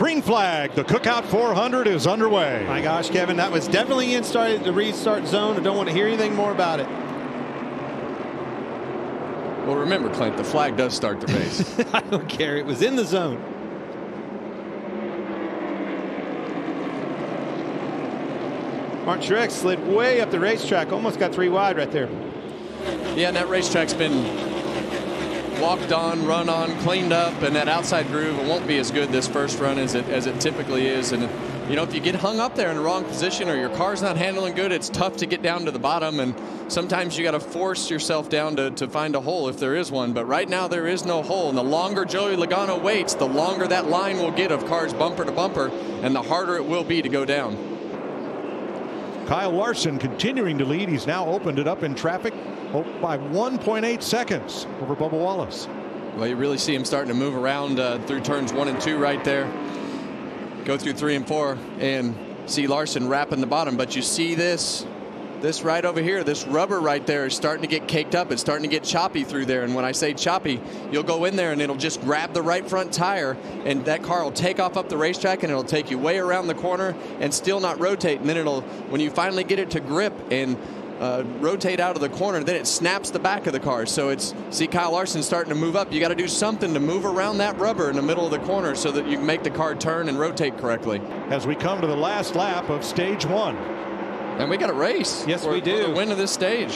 Green flag. The Cookout 400 is underway. My gosh, Kevin, that was definitely in the restart zone. I don't want to hear anything more about it. Well, remember, Clint, the flag does start the race. I don't care. It was in the zone. Martin Truex slid way up the racetrack. Almost got 3 wide right there. Yeah, and that racetrack's been walked on, run on, cleaned up, and that outside groove, it won't be as good this first run as it typically is. And you know, if you get hung up there in the wrong position or your car's not handling good, it's tough to get down to the bottom, and sometimes you got to force yourself down to find a hole if there is one. But right now there is no hole, and the longer Joey Logano waits, the longer that line will get of cars bumper to bumper, and the harder it will be to go down. Kyle Larson continuing to lead. He's now opened it up in traffic by 1.8 seconds over Bubba Wallace. Well, you really see him starting to move around through turns 1 and 2 right there. Go through 3 and 4 and see Larson wrapping the bottom. But you see this right over here, this rubber right there is starting to get caked up. It's starting to get choppy through there. And when I say choppy, you'll go in there and it'll just grab the right front tire, and that car will take off up the racetrack, and it'll take you way around the corner and still not rotate. And then when you finally get it to grip and rotate out of the corner, then it snaps the back of the car. So see Kyle Larson starting to move up. You got to do something to move around that rubber in the middle of the corner so that you can make the car turn and rotate correctly. As we come to the last lap of stage 1. And we got a race. Yes, we do. For the win of this stage.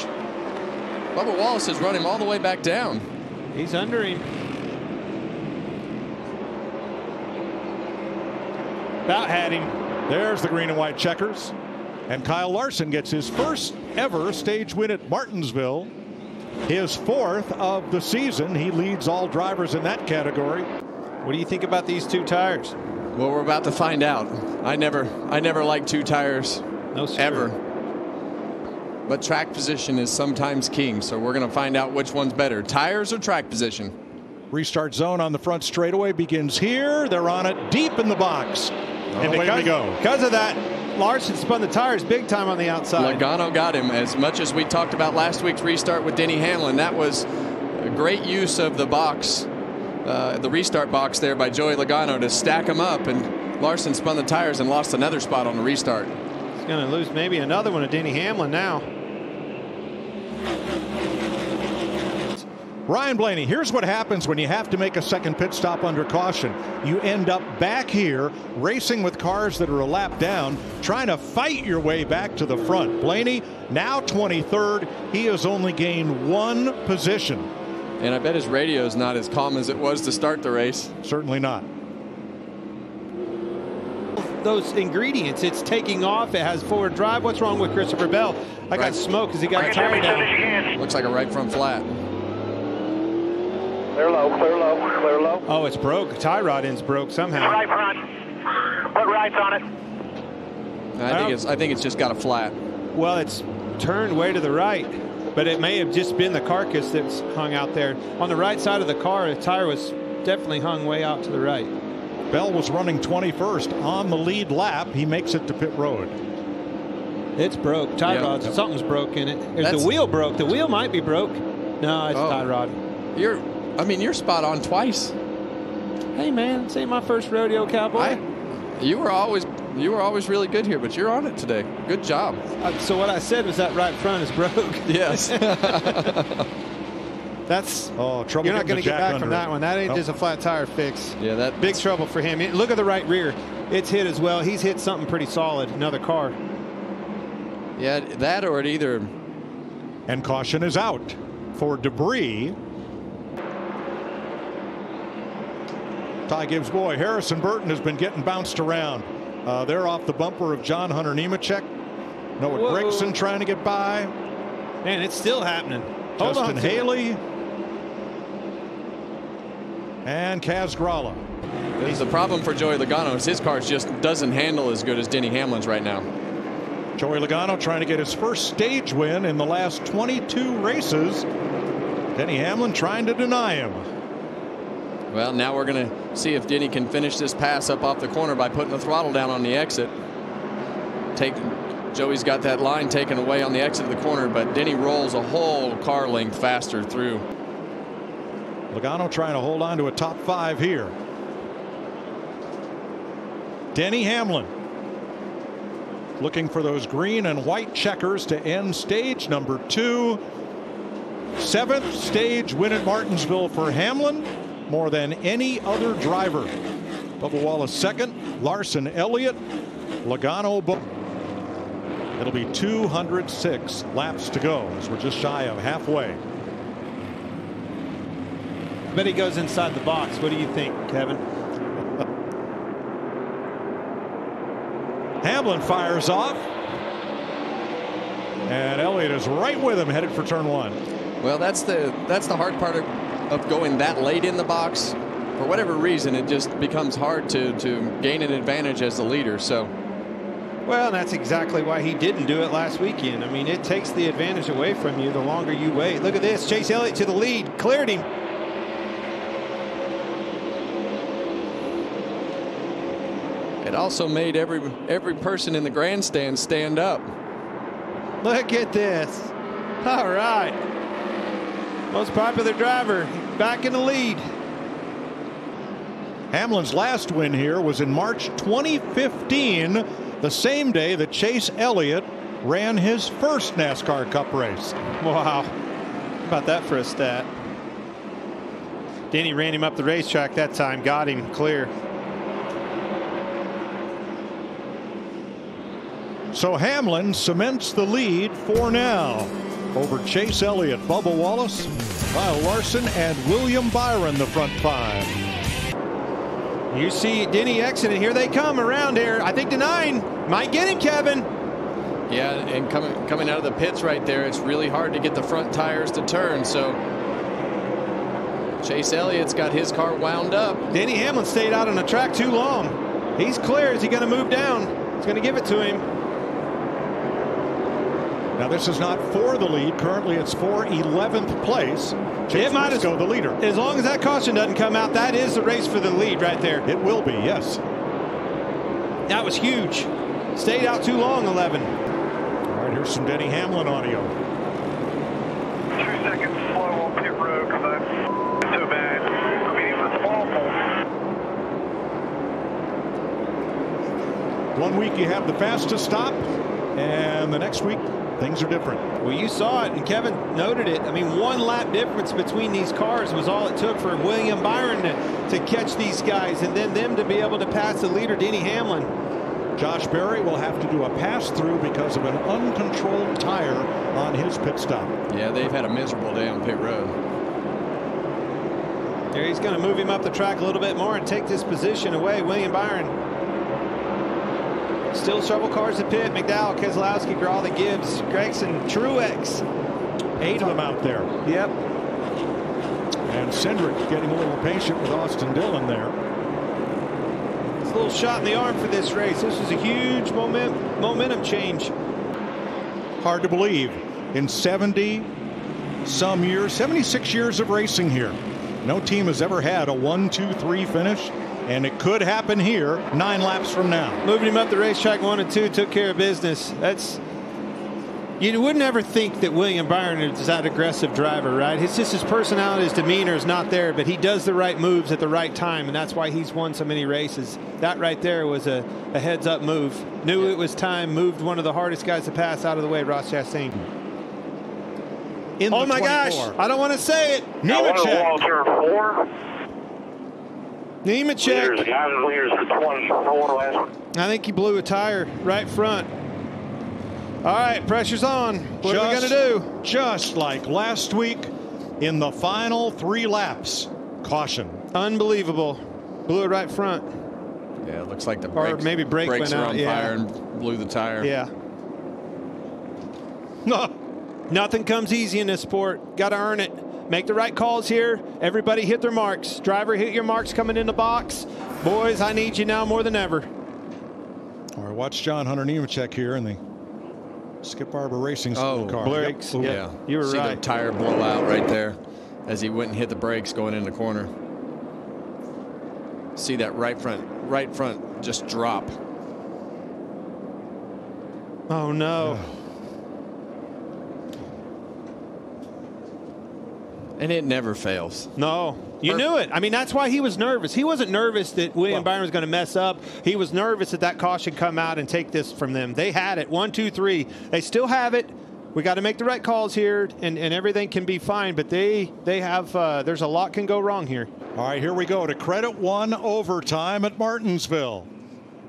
Bubba Wallace has run him all the way back down. He's under him. About had him. There's the green and white checkers. And Kyle Larson gets his first ever stage win at Martinsville. His 4th of the season. He leads all drivers in that category. What do you think about these 2 tires? Well, we're about to find out. I never liked 2 tires. No, sir. Ever. But track position is sometimes king, so we're going to find out which one's better, tires or track position. Restart zone on the front straightaway begins here. They're on it deep in the box. And away we go. Because of that, Larson spun the tires big time on the outside. Logano got him. As much as we talked about last week's restart with Denny Hamlin, that was a great use of the box, the restart box there by Joey Logano to stack him up, and Larson spun the tires and lost another spot on the restart. He's going to lose maybe another one to Denny Hamlin now. Ryan Blaney, here's what happens when you have to make a second pit stop under caution. You end up back here racing with cars that are a lap down, trying to fight your way back to the front. Blaney now 23rd. He has only gained 1 position. And I bet his radio is not as calm as it was to start the race. Certainly not. Those ingredients, it's taking off. It has forward drive. What's wrong with Christopher Bell? I got smoked because he got a tire down. Looks like a right front flat. Clear low, clear low, clear low. Oh, it's broke. Tie rod end's broke somehow. Right front. Put rights on it. I think it's just got a flat. Well, it's turned way to the right, but it may have just been the carcass that's hung out there. On the right side of the car, the tire was definitely hung way out to the right. Bell was running 21st on the lead lap. He makes it to pit road. It's broke. Tie rod. Something's broke in it. There's the wheel broke. The wheel might be broke. No, it's tie rod. You're spot on twice. Hey man, this ain't my first rodeo, cowboy. You were always really good here, but you're on it today. Good job. So what I said was that right front is broke. Yes. That's trouble. You're not going to get back from that one. That ain't just a flat tire fix. Yeah, that big trouble for him. Look at the right rear. It's hit as well. He's hit something pretty solid. Another car. Yeah, that or it either. And caution is out for debris. Ty Gibbs' boy Harrison Burton has been getting bounced around. They're off the bumper of John Hunter Nemechek. Noah Gregson trying to get by. Man, it's still happening. Hold Justin on, Haley and Kaz Gralla. The problem for Joey Logano is his car just doesn't handle as good as Denny Hamlin's right now. Joey Logano trying to get his first stage win in the last 22 races. Denny Hamlin trying to deny him. Well, now we're going to see if Denny can finish this pass up off the corner by putting the throttle down on the exit. Joey's got that line taken away on the exit of the corner, but Denny rolls a whole car length faster through. Logano trying to hold on to a top 5 here. Denny Hamlin looking for those green and white checkers to end stage number 2. 7th stage win at Martinsville for Hamlin, more than any other driver. Bubba Wallace second, Larson, Elliott, Logano. It'll be 206 laps to go as we're just shy of halfway. I bet he goes inside the box. What do you think, Kevin? Hamlin fires off, and Elliott is right with him, headed for turn 1. Well, that's the hard part of going that late in the box. For whatever reason, it just becomes hard to gain an advantage as the leader. So, well, that's exactly why he didn't do it last weekend. I mean, it takes the advantage away from you the longer you wait. Look at this. Chase Elliott to the lead, cleared him. It also made every person in the grandstand stand up. Look at this. All right. Most popular driver back in the lead. Hamlin's last win here was in March 2015, the same day that Chase Elliott ran his first NASCAR Cup race. Wow. How about that for a stat? Denny ran him up the racetrack that time, got him clear. So Hamlin cements the lead for now over Chase Elliott, Bubba Wallace, Kyle Larson, and William Byron, the front 5. You see Denny exiting. Here they come around here. I think the 9 might get him, Kevin. Yeah, and coming out of the pits right there, it's really hard to get the front tires to turn. So Chase Elliott's got his car wound up. Denny Hamlin stayed out on the track too long. He's clear. Is he going to move down? He's going to give it to him. Now this is not for the lead. Currently it's for 11th place. Chase might as go the leader. As long as that caution doesn't come out, that is the race for the lead right there. It will be, yes. That was huge. Stayed out too long, 11. All right, here's some Denny Hamlin audio. 2 seconds slow on pit road because I'm so bad. I mean, it was awful. 1 week you have the fastest stop, and the next week things are different. Well, you saw it, and Kevin noted it. I mean, 1 lap difference between these cars was all it took for William Byron to catch these guys, and then them to be able to pass the leader, Denny Hamlin. Josh Berry will have to do a pass-through because of an uncontrolled tire on his pit stop. Yeah, they've had a miserable day on pit road. There, he's going to move him up the track a little bit more and take this position away. William Byron. Still several cars to pit. McDowell, Keselowski, Grawley, Gibbs, Gregson, Truex. 8 of them out there. Yep. And Hendrick getting a little patient with Austin Dillon there. It's a little shot in the arm for this race. This was a huge momentum change. Hard to believe. In 70-some years, 76 years of racing here, no team has ever had a 1-2-3 finish. And it could happen here 9 laps from now. Moving him up the racetrack 1 and 2 took care of business. You wouldn't ever think that William Byron is that aggressive driver, right? It's just his personality, his demeanor is not there, but he does the right moves at the right time, and that's why he's won so many races. That right there was a heads-up move. Knew it was time, moved one of the hardest guys to pass out of the way, Ross Chastain. Oh my gosh, I don't want to say it. Nemechek. Turn 4. Nemechek. Leaders for 24 last one. I think he blew a tire right front. All right, pressure's on. What are we going to do? Just like last week in the final 3 laps. Caution. Unbelievable. Blew it right front. Yeah, it looks like the brakes, or maybe brakes went are out. on fire and blew the tire. Yeah. No. Nothing comes easy in this sport. Got to earn it. Make the right calls here. Everybody hit their marks. Driver, hit your marks coming in the box. Boys, I need you now more than ever. All right, watch Hunter Nemechek here in the Skip Barber Racing car. Brakes. Yep. Yeah, you were see right. The tire blow out right there as he went and hit the brakes going in the corner. See that right front just drop. Oh no. And it never fails. No, you knew it. I mean, that's why he was nervous. He wasn't nervous that William Byron was going to mess up. He was nervous that caution come out and take this from them. They had it. 1, 2, 3. They still have it. We got to make the right calls here, and everything can be fine. But they have. There's a lot can go wrong here. All right, here we go to Credit One overtime at Martinsville.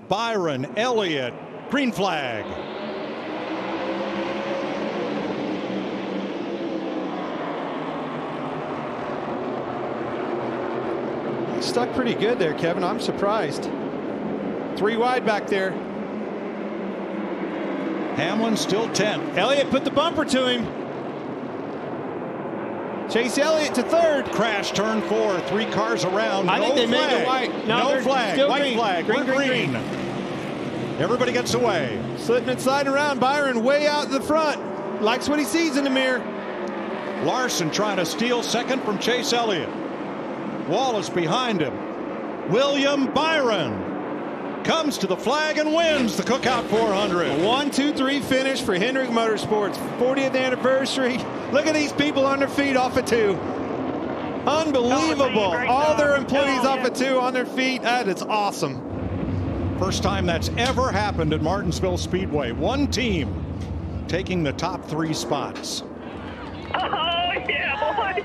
Byron, Elliott, green flag. Stuck pretty good there, Kevin. I'm surprised. 3 wide back there. Hamlin still 10th. Elliott put the bumper to him. Chase Elliott to 3rd. Crash turn 4. 3 cars around. I think they made the white. No flag. Still White green. flag. Green. Everybody gets away. Slipping and sliding around. Byron way out in the front. Likes what he sees in the mirror. Larson trying to steal second from Chase Elliott. Wallace behind him. William Byron comes to the flag and wins the Cookout 400. A 1, 2, 3 finish for Hendrick Motorsports. 40th anniversary. Look at these people on their feet off of 2. Unbelievable. All their employees off of 2 on their feet. That is awesome. First time that's ever happened at Martinsville Speedway. One team taking the top 3 spots. Oh, yeah, boy.